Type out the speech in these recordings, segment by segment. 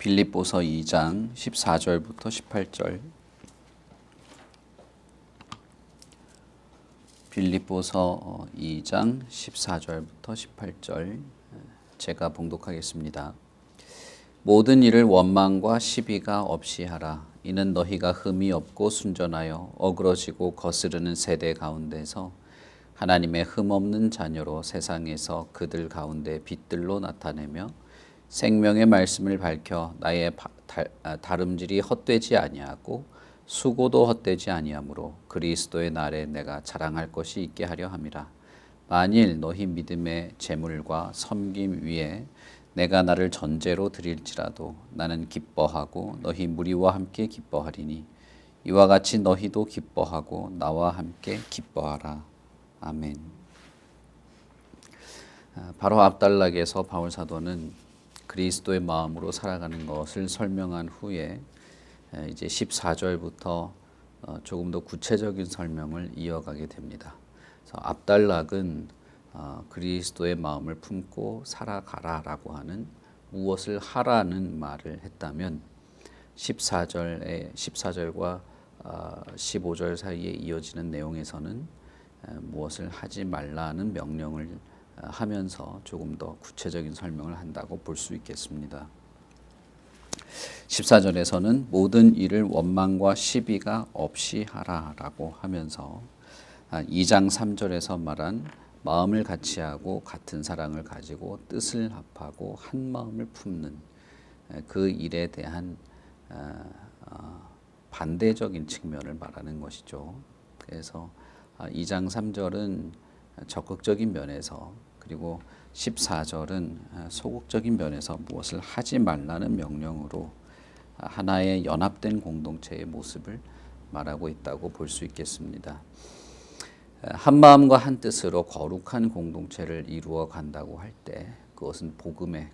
빌립보서 2장 14절부터 18절. 빌립보서 2장 14절부터 18절 제가 봉독하겠습니다. 모든 일을 원망과 시비가 없이 하라. 이는 너희가 흠이 없고 순전하여 어그러지고 거스르는 세대 가운데서 하나님의 흠 없는 자녀로 세상에서 그들 가운데 빛들로 나타내며 생명의 말씀을 밝혀 나의 다름질이 헛되지 아니하고 수고도 헛되지 아니하므로 그리스도의 날에 내가 자랑할 것이 있게 하려 함이라. 만일 너희 믿음의 재물과 섬김 위에 내가 나를 전제로 드릴지라도 나는 기뻐하고 너희 무리와 함께 기뻐하리니 이와 같이 너희도 기뻐하고 나와 함께 기뻐하라. 아멘. 바로 앞단락에서 바울 사도는 그리스도의 마음으로 살아가는 것을 설명한 후에 이제 14절부터 조금 더 구체적인 설명을 이어가게 됩니다. 그래서 앞단락은 그리스도의 마음을 품고 살아가라라고 하는 무엇을 하라는 말을 했다면 14절과 15절 사이에 이어지는 내용에서는 무엇을 하지 말라는 명령을 하면서 조금 더 구체적인 설명을 한다고 볼 수 있겠습니다. 14절에서는 모든 일을 원망과 시비가 없이 하라라고 하면서 2장 3절에서 말한 마음을 같이하고 같은 사랑을 가지고 뜻을 합하고 한 마음을 품는 그 일에 대한 반대적인 측면을 말하는 것이죠. 그래서 2장 3절은 적극적인 면에서, 그리고 14절은 소극적인 면에서 무엇을 하지 말라는 명령으로 하나의 연합된 공동체의 모습을 말하고 있다고 볼 수 있겠습니다. 한 마음과 한 뜻으로 거룩한 공동체를 이루어 간다고 할 때 그것은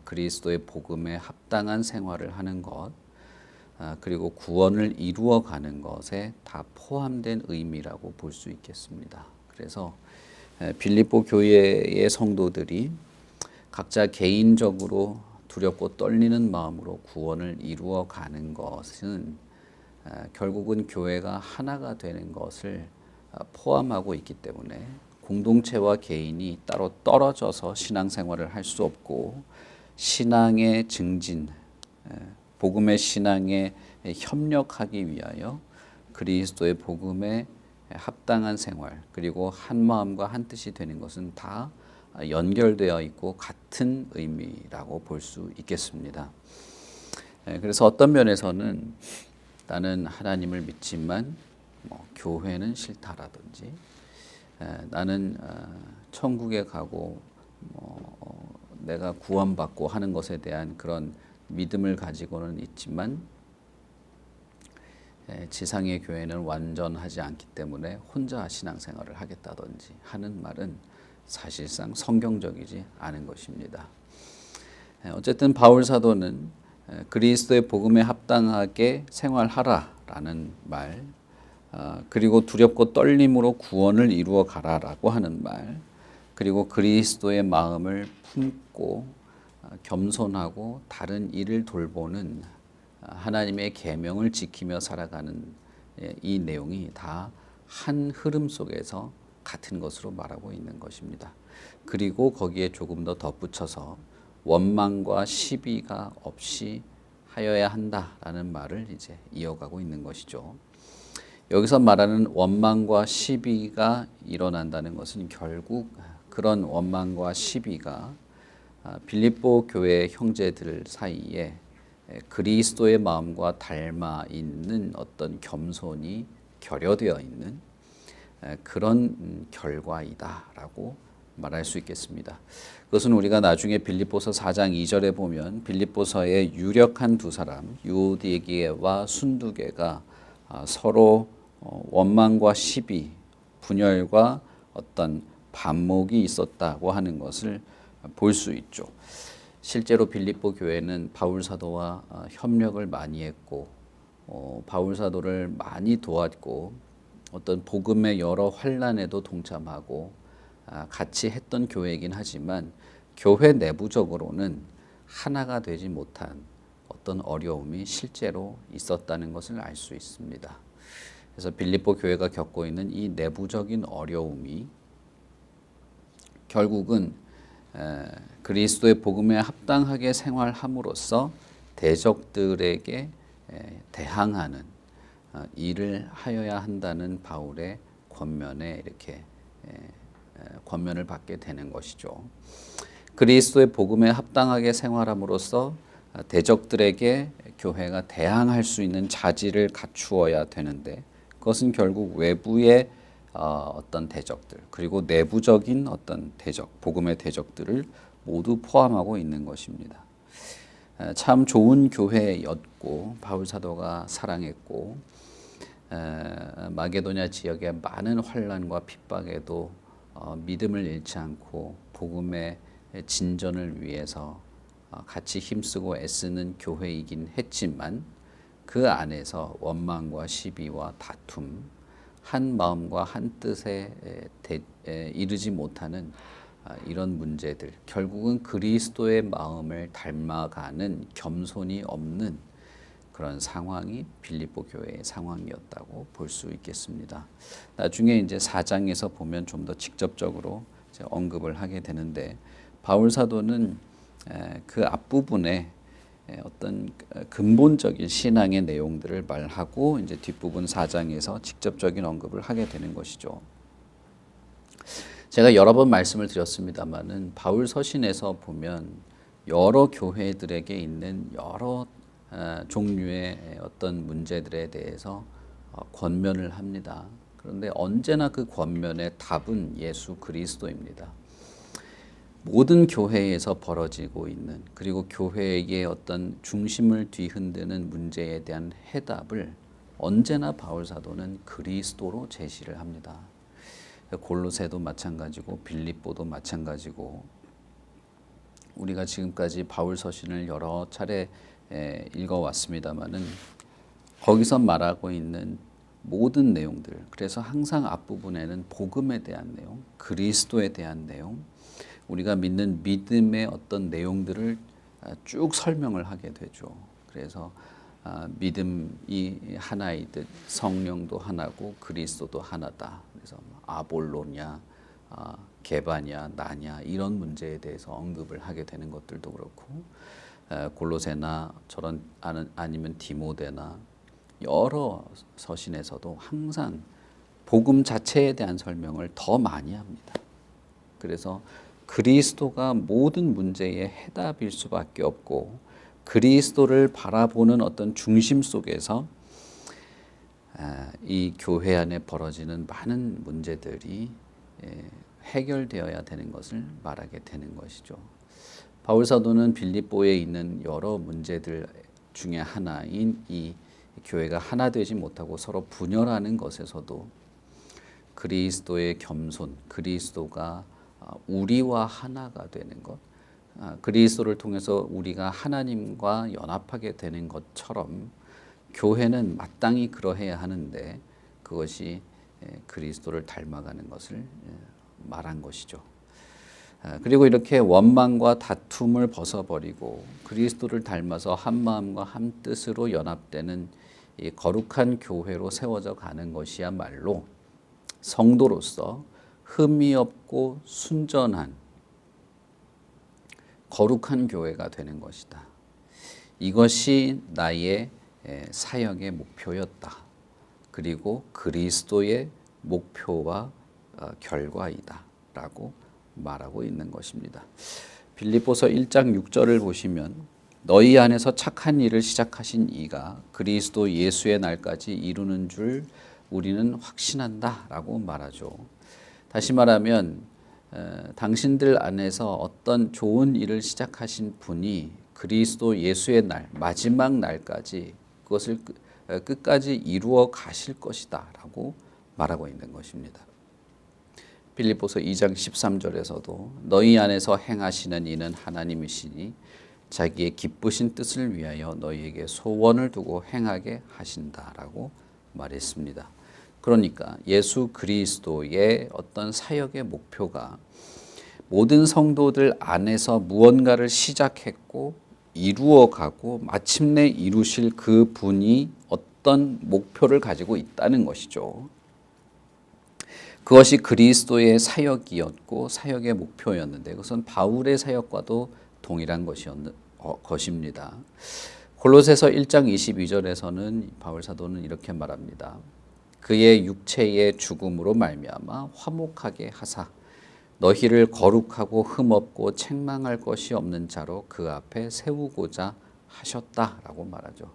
그리스도의 복음에 합당한 생활을 하는 것, 그리고 구원을 이루어 가는 것에 다 포함된 의미라고 볼 수 있겠습니다. 그래서 빌립보 교회의 성도들이 각자 개인적으로 두렵고 떨리는 마음으로 구원을 이루어 가는 것은 결국은 교회가 하나가 되는 것을 포함하고 있기 때문에 공동체와 개인이 따로 떨어져서 신앙생활을 할 수 없고, 신앙의 증진, 복음의 신앙에 협력하기 위하여 그리스도의 복음에 합당한 생활, 그리고 한 마음과 한 뜻이 되는 것은 다 연결되어 있고 같은 의미라고 볼 수 있겠습니다. 그래서 어떤 면에서는 나는 하나님을 믿지만 교회는 싫다라든지, 나는 천국에 가고 내가 구원받고 하는 것에 대한 그런 믿음을 가지고는 있지만 지상의 교회는 완전하지 않기 때문에 혼자 신앙생활을 하겠다든지 하는 말은 사실상 성경적이지 않은 것입니다. 어쨌든 바울 사도는 그리스도의 복음에 합당하게 생활하라라는 말, 그리고 두렵고 떨림으로 구원을 이루어 가라라고 하는 말, 그리고 그리스도의 마음을 품고 겸손하고 다른 이를 돌보는 하나님의 계명을 지키며 살아가는 이 내용이 다 한 흐름 속에서 같은 것으로 말하고 있는 것입니다. 그리고 거기에 조금 더 덧붙여서 원망과 시비가 없이 하여야 한다라는 말을 이제 이어가고 있는 것이죠. 여기서 말하는 원망과 시비가 일어난다는 것은 결국 그런 원망과 시비가 빌립보 교회 형제들 사이에 그리스도의 마음과 닮아 있는 어떤 겸손이 결여되어 있는 그런 결과이다라고 말할 수 있겠습니다. 그것은 우리가 나중에 빌립보서 4장 2절에 보면 빌립보서의 유력한 두 사람 유오디게와 순두게가 서로 원망과 시비, 분열과 어떤 반목이 있었다고 하는 것을 볼 수 있죠. 실제로 빌립보 교회는 바울 사도와 협력을 많이 했고, 바울 사도를 많이 도왔고, 어떤 복음의 여러 환난에도 동참하고 같이 했던 교회이긴 하지만 교회 내부적으로는 하나가 되지 못한, 어떤 어려움이 실제로 있었다는 것을 알 수 있습니다. 그래서 빌립보 교회가 겪고 있는 이 내부적인 어려움이 결국은 그리스도의 복음에 합당하게 생활함으로써 대적들에게 대항하는 일을 하여야 한다는 바울의 권면에 이렇게 권면을 받게 되는 것이죠. 그리스도의 복음에 합당하게 생활함으로써 대적들에게 교회가 대항할 수 있는 자질을 갖추어야 되는데 그것은 결국 외부의 어떤 대적들 그리고 내부적인 어떤 대적, 복음의 대적들을 모두 포함하고 있는 것입니다. 참 좋은 교회였고 바울 사도가 사랑했고 마게도냐 지역의 많은 환난과 핍박에도 믿음을 잃지 않고 복음의 진전을 위해서 같이 힘쓰고 애쓰는 교회이긴 했지만 그 안에서 원망과 시비와 다툼, 한 마음과 한 뜻에 이르지 못하는 이런 문제들, 결국은 그리스도의 마음을 닮아가는 겸손이 없는 그런 상황이 빌립보 교회의 상황이었다고 볼 수 있겠습니다. 나중에 이제 4장에서 보면 좀 더 직접적으로 이제 언급을 하게 되는데 바울 사도는 그 앞부분에 어떤 근본적인 신앙의 내용들을 말하고 이제 뒷부분 4장에서 직접적인 언급을 하게 되는 것이죠. 제가 여러 번 말씀을 드렸습니다마는 바울 서신에서 보면 여러 교회들에게 있는 여러 종류의 어떤 문제들에 대해서 권면을 합니다. 그런데 언제나 그 권면의 답은 예수 그리스도입니다. 모든 교회에서 벌어지고 있는 그리고 교회의 어떤 중심을 뒤흔드는 문제에 대한 해답을 언제나 바울 사도는 그리스도로 제시를 합니다. 골로새도 마찬가지고 빌립보도 마찬가지고 우리가 지금까지 바울 서신을 여러 차례 읽어왔습니다마는 거기서 말하고 있는 모든 내용들, 그래서 항상 앞부분에는 복음에 대한 내용, 그리스도에 대한 내용, 우리가 믿는 믿음의 어떤 내용들을 쭉 설명을 하게 되죠. 그래서 믿음이 하나이듯 성령도 하나고 그리스도도 하나다. 그래서 아볼로냐, 게바냐, 나냐 이런 문제에 대해서 언급을 하게 되는 것들도 그렇고 골로새나 저런 아니면 디모데나 여러 서신에서도 항상 복음 자체에 대한 설명을 더 많이 합니다. 그래서 그리스도가 모든 문제의 해답일 수밖에 없고 그리스도를 바라보는 어떤 중심 속에서 이 교회 안에 벌어지는 많은 문제들이 해결되어야 되는 것을 말하게 되는 것이죠. 바울 사도는 빌립보에 있는 여러 문제들 중에 하나인 이 교회가 하나 되지 못하고 서로 분열하는 것에서도 그리스도의 겸손, 그리스도가 우리와 하나가 되는 것, 그리스도를 통해서 우리가 하나님과 연합하게 되는 것처럼 교회는 마땅히 그러해야 하는데 그것이 그리스도를 닮아가는 것을 말한 것이죠. 그리고 이렇게 원망과 다툼을 벗어버리고 그리스도를 닮아서 한 마음과 한 뜻으로 연합되는 이 거룩한 교회로 세워져 가는 것이야말로 성도로서 흠이 없고 순전한 거룩한 교회가 되는 것이다. 이것이 나의 사역의 목표였다. 그리고 그리스도의 목표와 결과이다. 라고 말하고 있는 것입니다. 빌립보서 1장 6절을 보시면 너희 안에서 착한 일을 시작하신 이가 그리스도 예수의 날까지 이루는 줄 우리는 확신한다. 라고 말하죠. 다시 말하면 당신들 안에서 어떤 좋은 일을 시작하신 분이 그리스도 예수의 날, 마지막 날까지 그것을 끝까지 이루어 가실 것이다 라고 말하고 있는 것입니다. 빌립보서 2장 13절에서도 너희 안에서 행하시는 이는 하나님이시니 자기의 기쁘신 뜻을 위하여 너희에게 소원을 두고 행하게 하신다라고 말했습니다. 그러니까 예수 그리스도의 어떤 사역의 목표가 모든 성도들 안에서 무언가를 시작했고 이루어가고 마침내 이루실 그 분이 어떤 목표를 가지고 있다는 것이죠. 그것이 그리스도의 사역이었고 사역의 목표였는데 그것은 바울의 사역과도 동일한 것입니다. 골로새서 1장 22절에서는 바울 사도는 이렇게 말합니다. 그의 육체의 죽음으로 말미암아 화목하게 하사 너희를 거룩하고 흠없고 책망할 것이 없는 자로 그 앞에 세우고자 하셨다라고 말하죠.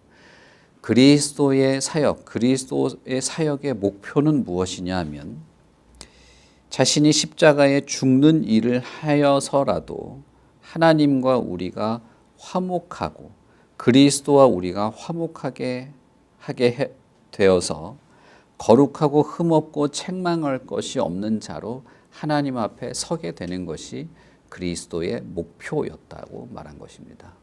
그리스도의 사역의 목표는 무엇이냐 하면 자신이 십자가에 죽는 일을 하여서라도 하나님과 우리가 화목하고 그리스도와 우리가 화목하게 하게 되어서 거룩하고 흠없고 책망할 것이 없는 자로 하나님 앞에 서게 되는 것이 그리스도의 목표였다고 말한 것입니다.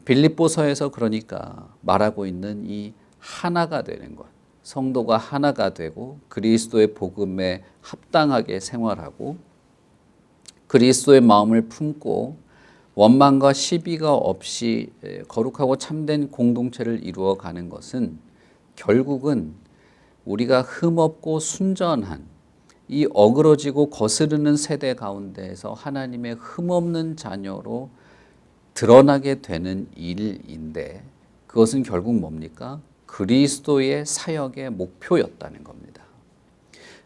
빌립보서에서 그러니까 말하고 있는 이 하나가 되는 것, 성도가 하나가 되고 그리스도의 복음에 합당하게 생활하고 그리스도의 마음을 품고 원망과 시비가 없이 거룩하고 참된 공동체를 이루어가는 것은 결국은 우리가 흠없고 순전한 이 어그러지고 거스르는 세대 가운데에서 하나님의 흠없는 자녀로 드러나게 되는 일인데 그것은 결국 뭡니까? 그리스도의 사역의 목표였다는 겁니다.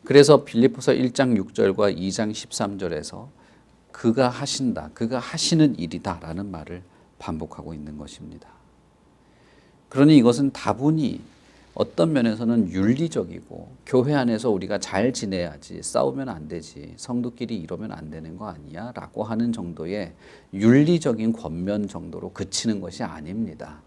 그래서 빌립보서 1장 6절과 2장 13절에서 그가 하신다, 그가 하시는 일이다 라는 말을 반복하고 있는 것입니다. 그러니 이것은 다분히 어떤 면에서는 윤리적이고 교회 안에서 우리가 잘 지내야지 싸우면 안 되지 성도끼리 이러면 안 되는 거 아니야? 라고 하는 정도의 윤리적인 권면 정도로 그치는 것이 아닙니다.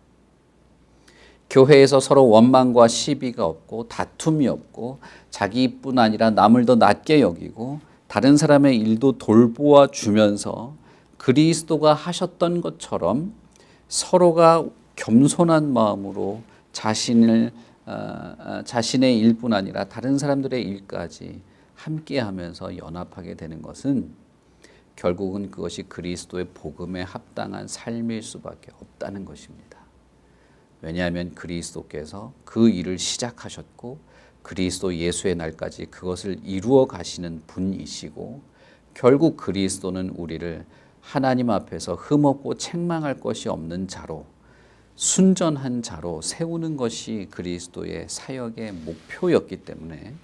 교회에서 서로 원망과 시비가 없고 다툼이 없고 자기뿐 아니라 남을 더 낮게 여기고 다른 사람의 일도 돌보아 주면서 그리스도가 하셨던 것처럼 서로가 겸손한 마음으로 자신의 일뿐 아니라 다른 사람들의 일까지 함께하면서 연합하게 되는 것은 결국은 그것이 그리스도의 복음에 합당한 삶일 수밖에 없다는 것입니다. 왜냐하면 그리스도께서 그 일을 시작하셨고 그리스도 예수의 날까지 그것을 이루어 가시는 분이시고 결국 그리스도는 우리를 하나님 앞에서 흠없고 책망할 것이 없는 자로 순전한 자로 세우는 것이 그리스도의 사역의 목표였기 때문에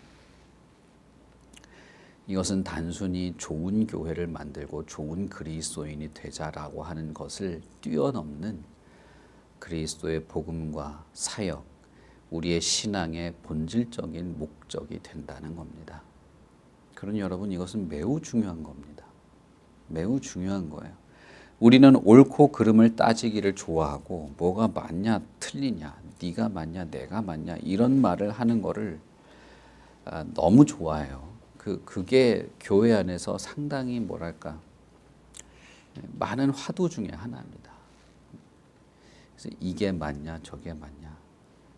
이것은 단순히 좋은 교회를 만들고 좋은 그리스도인이 되자라고 하는 것을 뛰어넘는 그리스도의 복음과 사역, 우리의 신앙의 본질적인 목적이 된다는 겁니다. 그러니 여러분 이것은 매우 중요한 겁니다. 매우 중요한 거예요. 우리는 옳고 그름을 따지기를 좋아하고 뭐가 맞냐 틀리냐 네가 맞냐 내가 맞냐 이런 말을 하는 거를 너무 좋아해요. 그게 교회 안에서 상당히 뭐랄까 많은 화두 중에 하나입니다. 그래서 이게 맞냐 저게 맞냐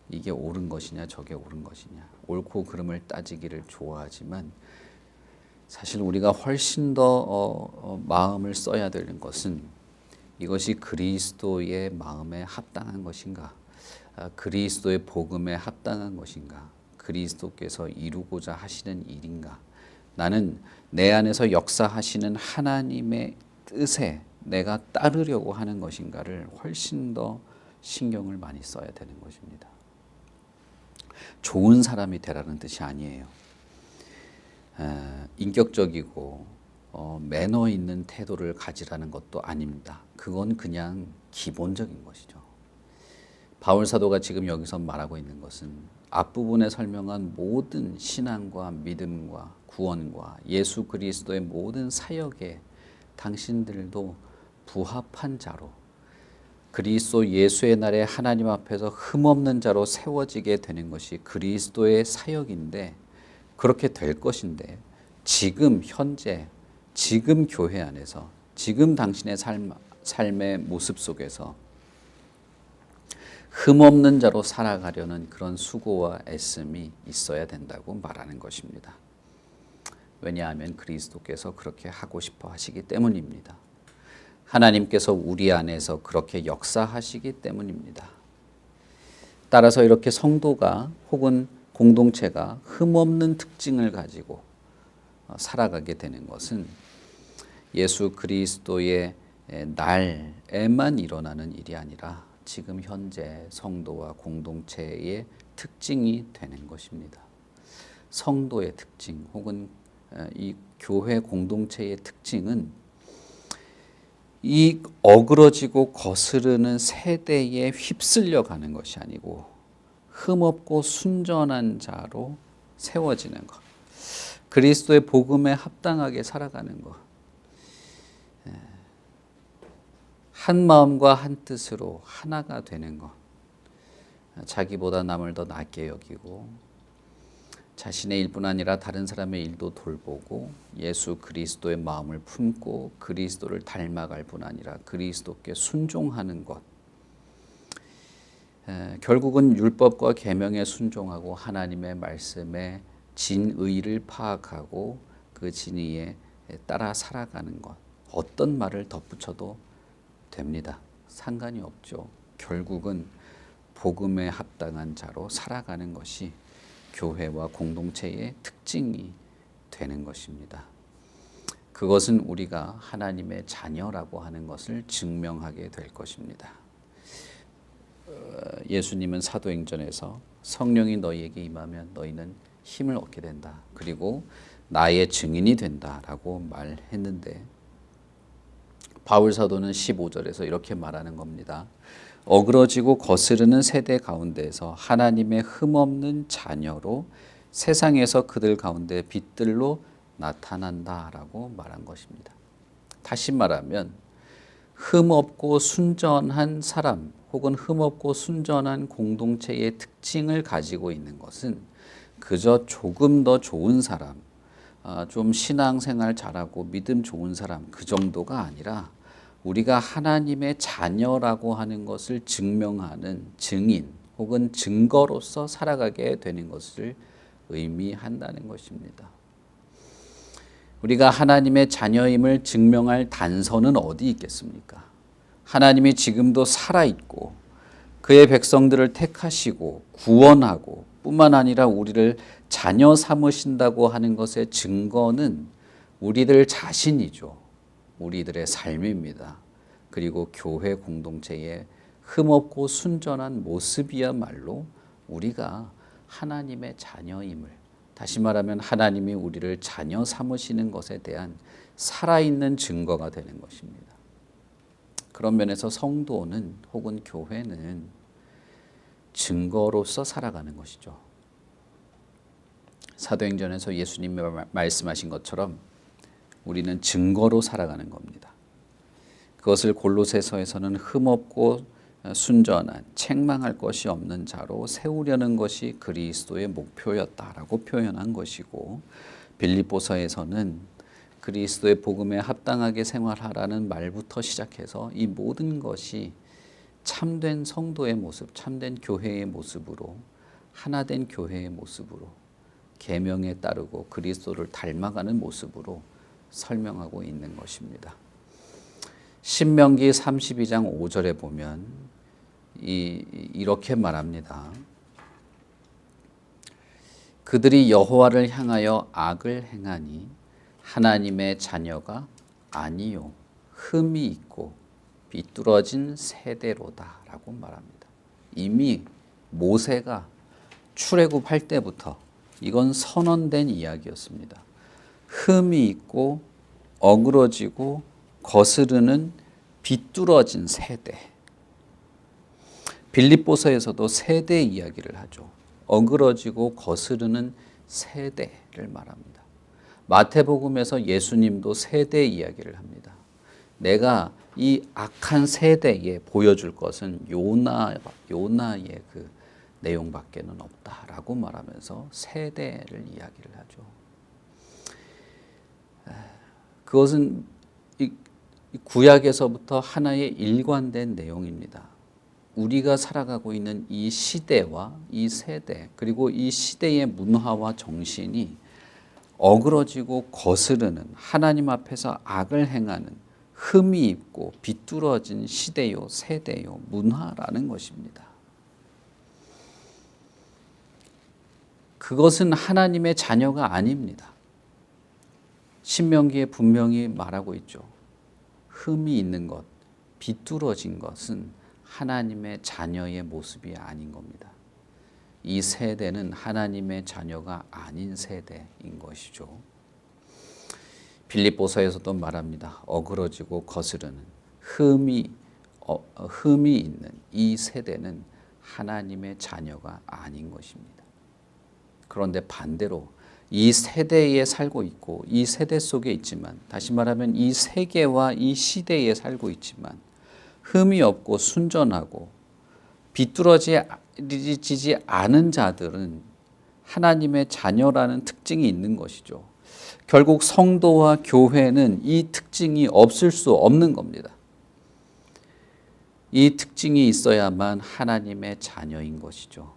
이게 옳은 것이냐 저게 옳은 것이냐 옳고 그름을 따지기를 좋아하지만 사실 우리가 훨씬 더 마음을 써야 되는 것은 이것이 그리스도의 마음에 합당한 것인가 그리스도의 복음에 합당한 것인가 그리스도께서 이루고자 하시는 일인가 나는 내 안에서 역사하시는 하나님의 뜻에 내가 따르려고 하는 것인가를 훨씬 더 신경을 많이 써야 되는 것입니다. 좋은 사람이 되라는 뜻이 아니에요. 인격적이고 매너 있는 태도를 가지라는 것도 아닙니다. 그건 그냥 기본적인 것이죠. 바울 사도가 지금 여기서 말하고 있는 것은 앞부분에 설명한 모든 신앙과 믿음과 구원과 예수 그리스도의 모든 사역에 당신들도 부합한 자로 그리스도 예수의 날에 하나님 앞에서 흠없는 자로 세워지게 되는 것이 그리스도의 사역인데 그렇게 될 것인데 지금 현재 지금 교회 안에서 지금 당신의 삶의 모습 속에서 흠없는 자로 살아가려는 그런 수고와 애씀이 있어야 된다고 말하는 것입니다. 왜냐하면 그리스도께서 그렇게 하고 싶어 하시기 때문입니다. 하나님께서 우리 안에서 그렇게 역사하시기 때문입니다. 따라서 이렇게 성도가 혹은 공동체가 흠없는 특징을 가지고 살아가게 되는 것은 예수 그리스도의 날에만 일어나는 일이 아니라 지금 현재 성도와 공동체의 특징이 되는 것입니다. 성도의 특징 혹은 이 교회 공동체의 특징은 이 어그러지고 거스르는 세대에 휩쓸려 가는 것이 아니고 흠없고 순전한 자로 세워지는 것. 그리스도의 복음에 합당하게 살아가는 것. 한 마음과 한 뜻으로 하나가 되는 것. 자기보다 남을 더 낫게 여기고 자신의 일뿐 아니라 다른 사람의 일도 돌보고 예수 그리스도의 마음을 품고 그리스도를 닮아갈 뿐 아니라 그리스도께 순종하는 것. 결국은 율법과 계명에 순종하고 하나님의 말씀에 진의를 파악하고 그 진의에 따라 살아가는 것. 어떤 말을 덧붙여도 됩니다. 상관이 없죠. 결국은 복음에 합당한 자로 살아가는 것이 교회와 공동체의 특징이 되는 것입니다. 그것은 우리가 하나님의 자녀라고 하는 것을 증명하게 될 것입니다. 예수님은 사도행전에서 성령이 너희에게 임하면 너희는 힘을 얻게 된다. 그리고 나의 증인이 된다라고 말했는데 바울 사도는 15절에서 이렇게 말하는 겁니다. 어그러지고 거스르는 세대 가운데에서 하나님의 흠없는 자녀로 세상에서 그들 가운데 빛들로 나타난다라고 말한 것입니다. 다시 말하면 흠없고 순전한 사람 혹은 흠없고 순전한 공동체의 특징을 가지고 있는 것은 그저 조금 더 좋은 사람, 좀 신앙생활 잘하고 믿음 좋은 사람 그 정도가 아니라 우리가 하나님의 자녀라고 하는 것을 증명하는 증인 혹은 증거로서 살아가게 되는 것을 의미한다는 것입니다. 우리가 하나님의 자녀임을 증명할 단서는 어디 있겠습니까? 하나님이 지금도 살아있고 그의 백성들을 택하시고 구원하고 뿐만 아니라 우리를 자녀 삼으신다고 하는 것의 증거는 우리들 자신이죠. 우리들의 삶입니다. 그리고 교회 공동체의 흠없고 순전한 모습이야말로 우리가 하나님의 자녀임을, 다시 말하면 하나님이 우리를 자녀 삼으시는 것에 대한 살아있는 증거가 되는 것입니다. 그런 면에서 성도는 혹은 교회는 증거로서 살아가는 것이죠. 사도행전에서 예수님이 말씀하신 것처럼 우리는 증거로 살아가는 겁니다. 그것을 골로새서에서는 흠없고 순전한 책망할 것이 없는 자로 세우려는 것이 그리스도의 목표였다라고 표현한 것이고 빌립보서에서는 그리스도의 복음에 합당하게 생활하라는 말부터 시작해서 이 모든 것이 참된 성도의 모습, 참된 교회의 모습으로 하나된 교회의 모습으로 계명에 따르고 그리스도를 닮아가는 모습으로 설명하고 있는 것입니다. 신명기 32장 5절에 보면 이렇게 말합니다. 그들이 여호와를 향하여 악을 행하니 하나님의 자녀가 아니요 흠이 있고 비뚤어진 세대로다 라고 말합니다. 이미 모세가 출애굽할 때부터 이건 선언된 이야기였습니다. 흠이 있고 어그러지고 거스르는 비뚤어진 세대. 빌립보서에서도 세대 이야기를 하죠. 어그러지고 거스르는 세대를 말합니다. 마태복음에서 예수님도 세대 이야기를 합니다. 내가 이 악한 세대에 보여줄 것은 요나의 그 내용밖에는 없다라고 말하면서 세대를 이야기를 하죠. 그것은 구약에서부터 하나의 일관된 내용입니다. 우리가 살아가고 있는 이 시대와 이 세대 그리고 이 시대의 문화와 정신이 어그러지고 거스르는 하나님 앞에서 악을 행하는 흠이 있고 비뚤어진 시대요, 세대요, 문화라는 것입니다. 그것은 하나님의 자녀가 아닙니다. 신명기에 분명히 말하고 있죠. 흠이 있는 것, 비뚤어진 것은 하나님의 자녀의 모습이 아닌 겁니다. 이 세대는 하나님의 자녀가 아닌 세대인 것이죠. 빌립보서에서도 말합니다. 어그러지고 거스르는 흠이 있는 이 세대는 하나님의 자녀가 아닌 것입니다. 그런데 반대로 이 세대에 살고 있고 이 세대 속에 있지만, 다시 말하면 이 세계와 이 시대에 살고 있지만 흠이 없고 순전하고 비뚤어지지 않은 자들은 하나님의 자녀라는 특징이 있는 것이죠. 결국 성도와 교회는 이 특징이 없을 수 없는 겁니다. 이 특징이 있어야만 하나님의 자녀인 것이죠.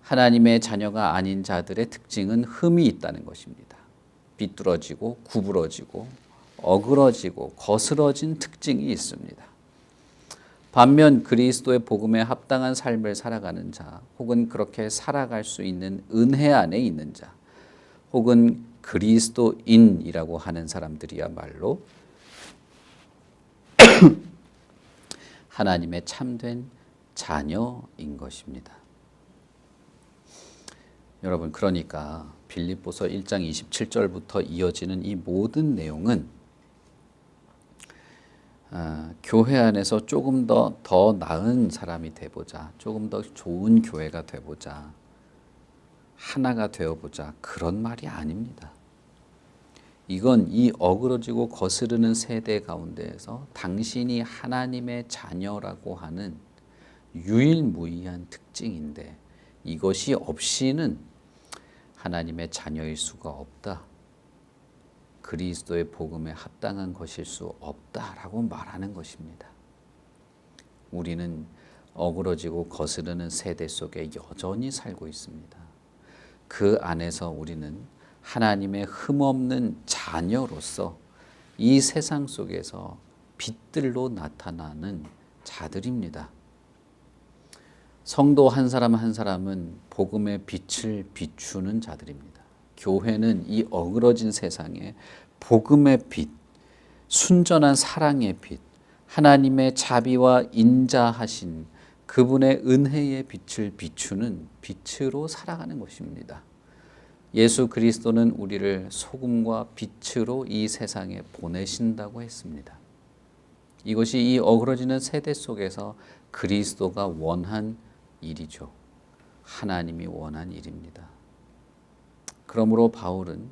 하나님의 자녀가 아닌 자들의 특징은 흠이 있다는 것입니다. 비뚤어지고 구부러지고 어그러지고 거스러진 특징이 있습니다. 반면 그리스도의 복음에 합당한 삶을 살아가는 자, 혹은 그렇게 살아갈 수 있는 은혜 안에 있는 자, 혹은 그리스도인이라고 하는 사람들이야말로 하나님의 참된 자녀인 것입니다. 여러분, 그러니까 빌립보서 1장 27절부터 이어지는 이 모든 내용은 교회 안에서 조금 더 나은 사람이 되보자, 조금 더 좋은 교회가 되보자, 하나가 되어보자, 그런 말이 아닙니다. 이건 이 어그러지고 거스르는 세대 가운데에서 당신이 하나님의 자녀라고 하는 유일무이한 특징인데, 이것이 없이는 하나님의 자녀일 수가 없다. 그리스도의 복음에 합당한 것일 수 없다라고 말하는 것입니다. 우리는 어그러지고 거스르는 세대 속에 여전히 살고 있습니다. 그 안에서 우리는 하나님의 흠없는 자녀로서 이 세상 속에서 빛들로 나타나는 자들입니다. 성도 한 사람 한 사람은 복음의 빛을 비추는 자들입니다. 교회는 이 어그러진 세상에 복음의 빛, 순전한 사랑의 빛, 하나님의 자비와 인자하신 그분의 은혜의 빛을 비추는 빛으로 살아가는 것입니다. 예수 그리스도는 우리를 소금과 빛으로 이 세상에 보내신다고 했습니다. 이것이 이 어그러지는 세대 속에서 그리스도가 원한 일이죠. 하나님이 원한 일입니다. 그러므로 바울은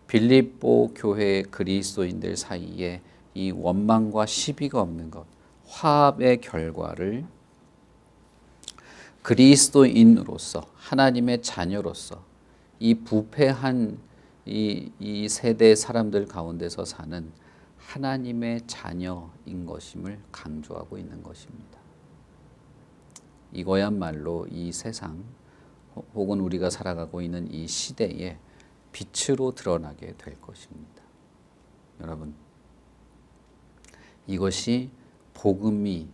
빌립보 교회의 그리스도인들 사이에 이 원망과 시비가 없는 것, 화합의 결과를 그리스도인으로서, 하나님의 자녀로서 이 부패한 이 세대 사람들 가운데서 사는 하나님의 자녀인 것임을 강조하고 있는 것입니다. 이거야말로 이 세상 혹은 우리가 살아가고 있는 이 시대에 빛으로 드러나게 될 것입니다. 여러분, 이것이 복음이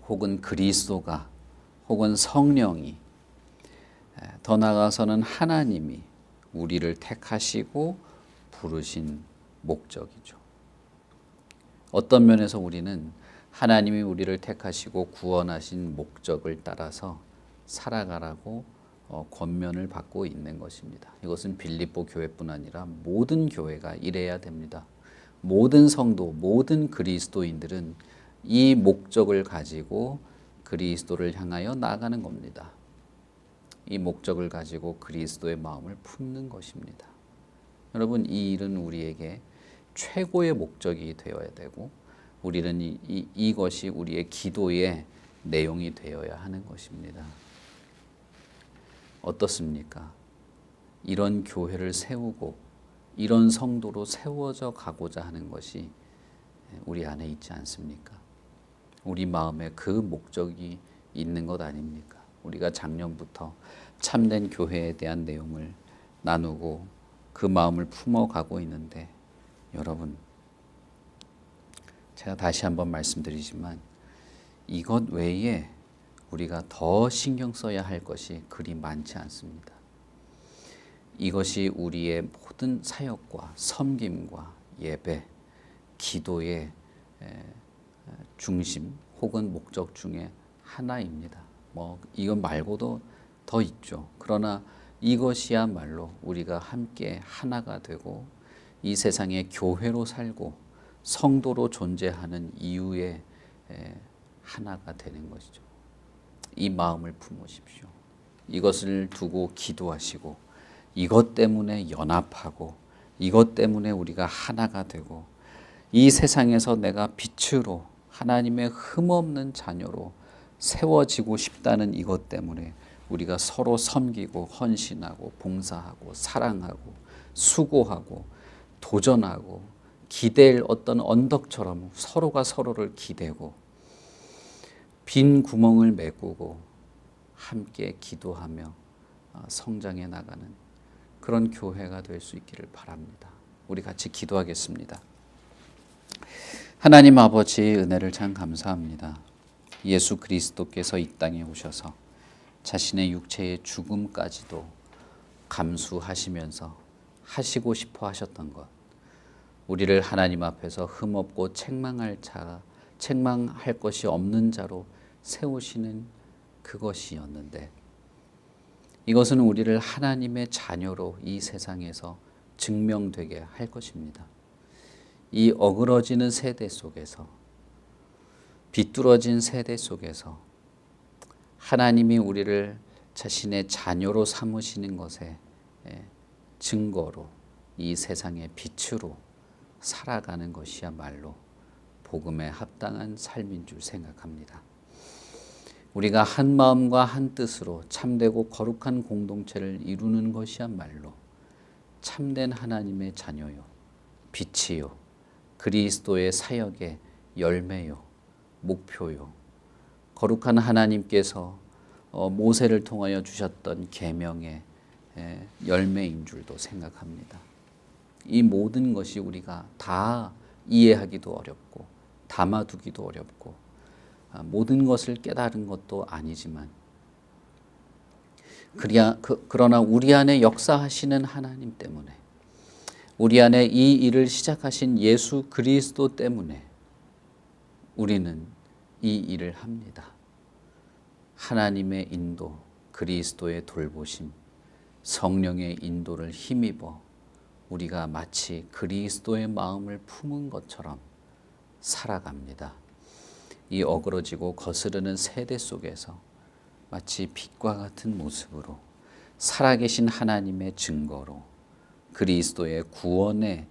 혹은 그리스도가 혹은 성령이, 더 나아가서는 하나님이 우리를 택하시고 부르신 목적이죠. 어떤 면에서 우리는 하나님이 우리를 택하시고 구원하신 목적을 따라서 살아가라고 권면을 받고 있는 것입니다. 이것은 빌립보 교회뿐 아니라 모든 교회가 이래야 됩니다. 모든 성도, 모든 그리스도인들은 이 목적을 가지고 그리스도를 향하여 나아가는 겁니다. 이 목적을 가지고 그리스도의 마음을 품는 것입니다. 여러분, 이 일은 우리에게 최고의 목적이 되어야 되고, 우리는 이것이 우리의 기도의 내용이 되어야 하는 것입니다. 어떻습니까? 이런 교회를 세우고 이런 성도로 세워져 가고자 하는 것이 우리 안에 있지 않습니까? 우리 마음에 그 목적이 있는 것 아닙니까? 우리가 작년부터 참된 교회에 대한 내용을 나누고 그 마음을 품어가고 있는데, 여러분, 제가 다시 한번 말씀드리지만 이것 외에 우리가 더 신경 써야 할 것이 그리 많지 않습니다. 이것이 우리의 모든 사역과 섬김과 예배, 기도의 중심 혹은 목적 중에 하나입니다. 이것 말고도 더 있죠. 그러나 이것이야말로 우리가 함께 하나가 되고 이 세상의 교회로 살고 성도로 존재하는 이유의 하나가 되는 것이죠. 이 마음을 품으십시오. 이것을 두고 기도하시고 이것 때문에 연합하고 이것 때문에 우리가 하나가 되고 이 세상에서 내가 빛으로 하나님의 흠없는 자녀로 세워지고 싶다는 이것 때문에 우리가 서로 섬기고 헌신하고 봉사하고 사랑하고 수고하고 도전하고 기댈 어떤 언덕처럼 서로가 서로를 기대고 빈 구멍을 메꾸고 함께 기도하며 성장해 나가는 그런 교회가 될 수 있기를 바랍니다. 우리 같이 기도하겠습니다. 하나님 아버지 은혜를 참 감사합니다. 예수 그리스도께서 이 땅에 오셔서 자신의 육체의 죽음까지도 감수하시면서 하시고 싶어 하셨던 것, 우리를 하나님 앞에서 흠없고 책망할 것이 없는 자로 세우시는 그것이었는데 이것은 우리를 하나님의 자녀로 이 세상에서 증명되게 할 것입니다. 이 어그러지는 세대 속에서 비뚤어진 세대 속에서 하나님이 우리를 자신의 자녀로 삼으시는 것의 증거로 이 세상의 빛으로 살아가는 것이야말로 복음에 합당한 삶인 줄 생각합니다. 우리가 한 마음과 한 뜻으로 참되고 거룩한 공동체를 이루는 것이야말로 참된 하나님의 자녀요, 빛이요, 그리스도의 사역의 열매요, 목표요, 거룩한 하나님께서 모세를 통하여 주셨던 계명의 열매인 줄도 생각합니다. 이 모든 것이 우리가 다 이해하기도 어렵고 담아두기도 어렵고 모든 것을 깨달은 것도 아니지만 그러나 우리 안에 역사하시는 하나님 때문에 우리 안에 이 일을 시작하신 예수 그리스도 때문에 우리는 이 일을 합니다. 하나님의 인도, 그리스도의 돌보심, 성령의 인도를 힘입어 우리가 마치 그리스도의 마음을 품은 것처럼 살아갑니다. 이 어그러지고 거스르는 세대 속에서 마치 빛과 같은 모습으로 살아계신 하나님의 증거로 그리스도의 구원의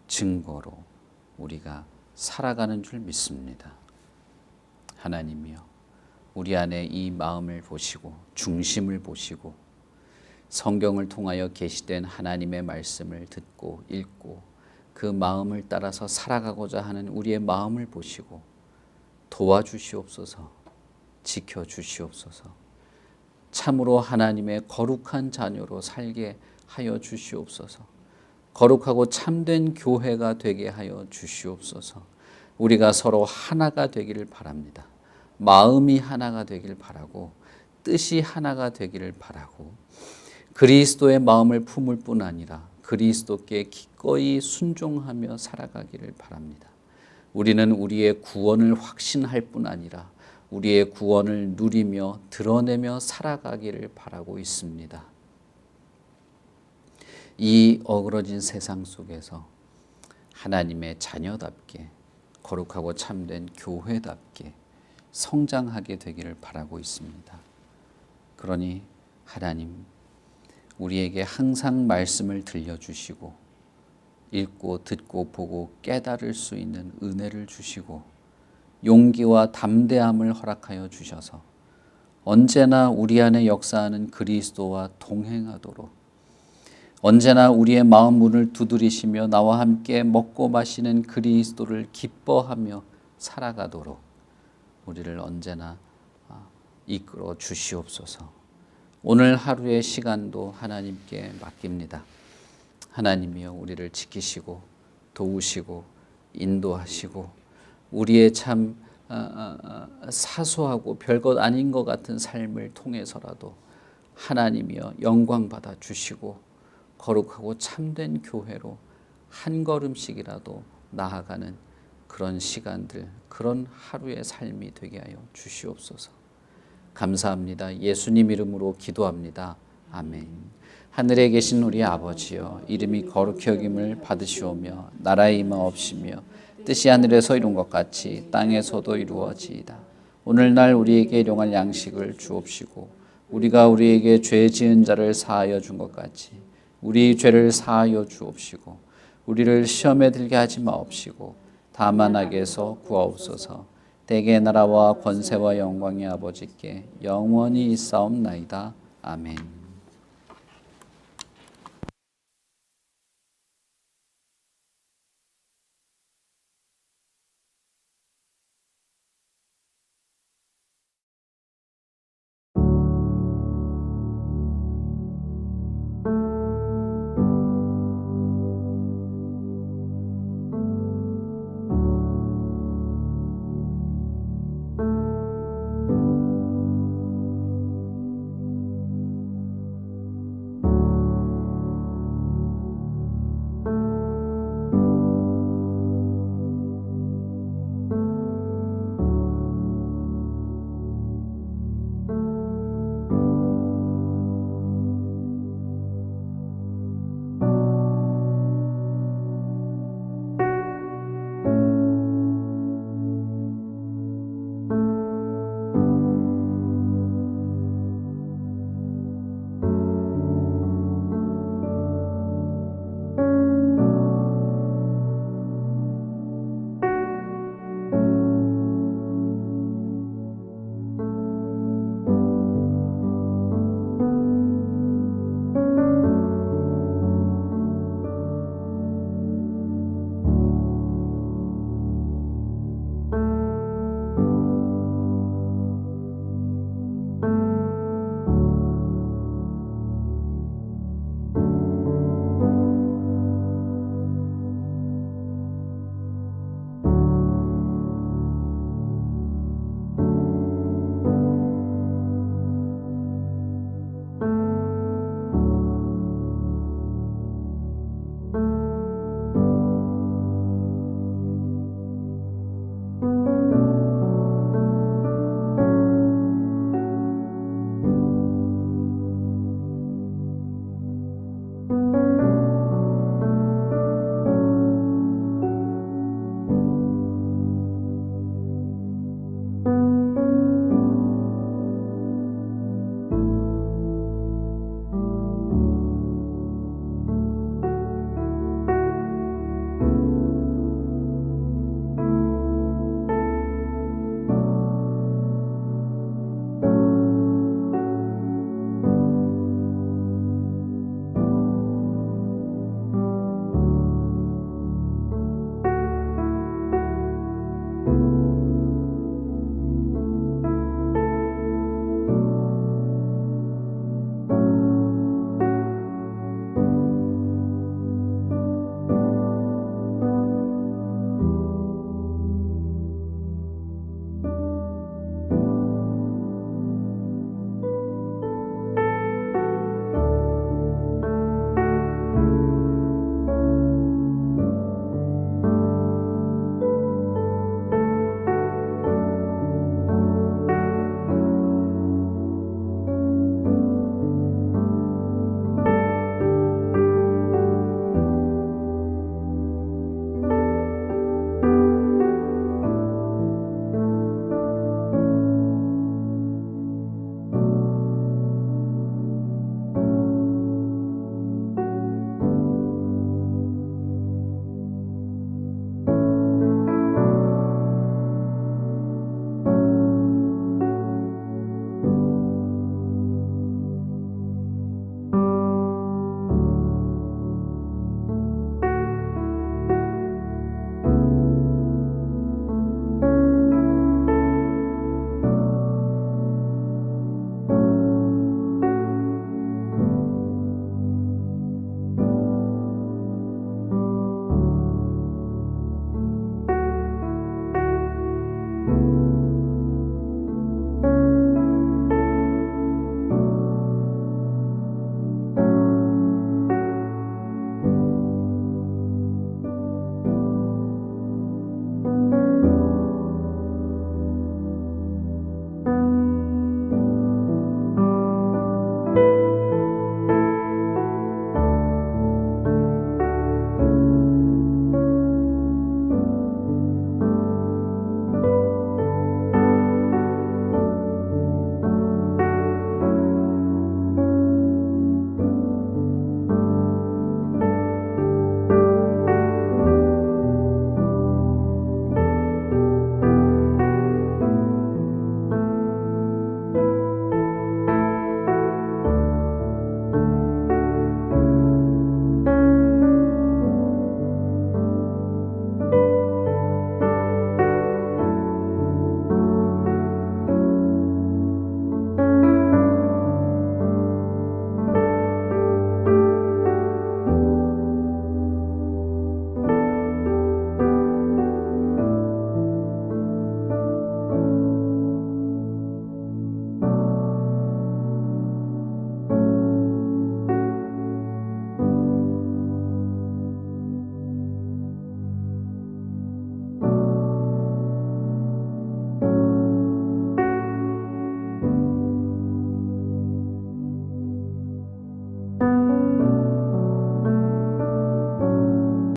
증거로 우리가 살아가는 줄 믿습니다. 하나님이여, 우리 안에 이 마음을 보시고 중심을 보시고 성경을 통하여 계시된 하나님의 말씀을 듣고 읽고 그 마음을 따라서 살아가고자 하는 우리의 마음을 보시고 도와주시옵소서, 지켜주시옵소서, 참으로 하나님의 거룩한 자녀로 살게 하여 주시옵소서, 거룩하고 참된 교회가 되게 하여 주시옵소서. 우리가 서로 하나가 되기를 바랍니다. 마음이 하나가 되길 바라고 뜻이 하나가 되기를 바라고 그리스도의 마음을 품을 뿐 아니라 그리스도께 기꺼이 순종하며 살아가기를 바랍니다. 우리는 우리의 구원을 확신할 뿐 아니라 우리의 구원을 누리며 드러내며 살아가기를 바라고 있습니다. 이 어그러진 세상 속에서 하나님의 자녀답게 거룩하고 참된 교회답게 성장하게 되기를 바라고 있습니다. 그러니 하나님, 우리에게 항상 말씀을 들려주시고 읽고 듣고 보고 깨달을 수 있는 은혜를 주시고 용기와 담대함을 허락하여 주셔서 언제나 우리 안에 역사하는 그리스도와 동행하도록 언제나 우리의 마음 문을 두드리시며 나와 함께 먹고 마시는 그리스도를 기뻐하며 살아가도록 우리를 언제나 이끌어 주시옵소서. 오늘 하루의 시간도 하나님께 맡깁니다. 하나님이여, 우리를 지키시고 도우시고 인도하시고 우리의 참 사소하고 별것 아닌 것 같은 삶을 통해서라도 하나님이여 영광 받아 주시고 거룩하고 참된 교회로 한 걸음씩이라도 나아가는 그런 시간들, 그런 하루의 삶이 되게 하여 주시옵소서. 감사합니다. 예수님 이름으로 기도합니다. 아멘. 하늘에 계신 우리 아버지여, 이름이 거룩히 여김을 받으시오며 나라의 임하옵시며 뜻이 하늘에서 이룬 것 같이 땅에서도 이루어지이다. 오늘날 우리에게 일용할 양식을 주옵시고 우리가 우리에게 죄 지은 자를 사하여 준 것 같이 우리 죄를 사하여 주옵시고 우리를 시험에 들게 하지 마옵시고 다만 악에서 구하옵소서. 대개 나라와 권세와 영광의 아버지께 영원히 있사옵나이다. 아멘.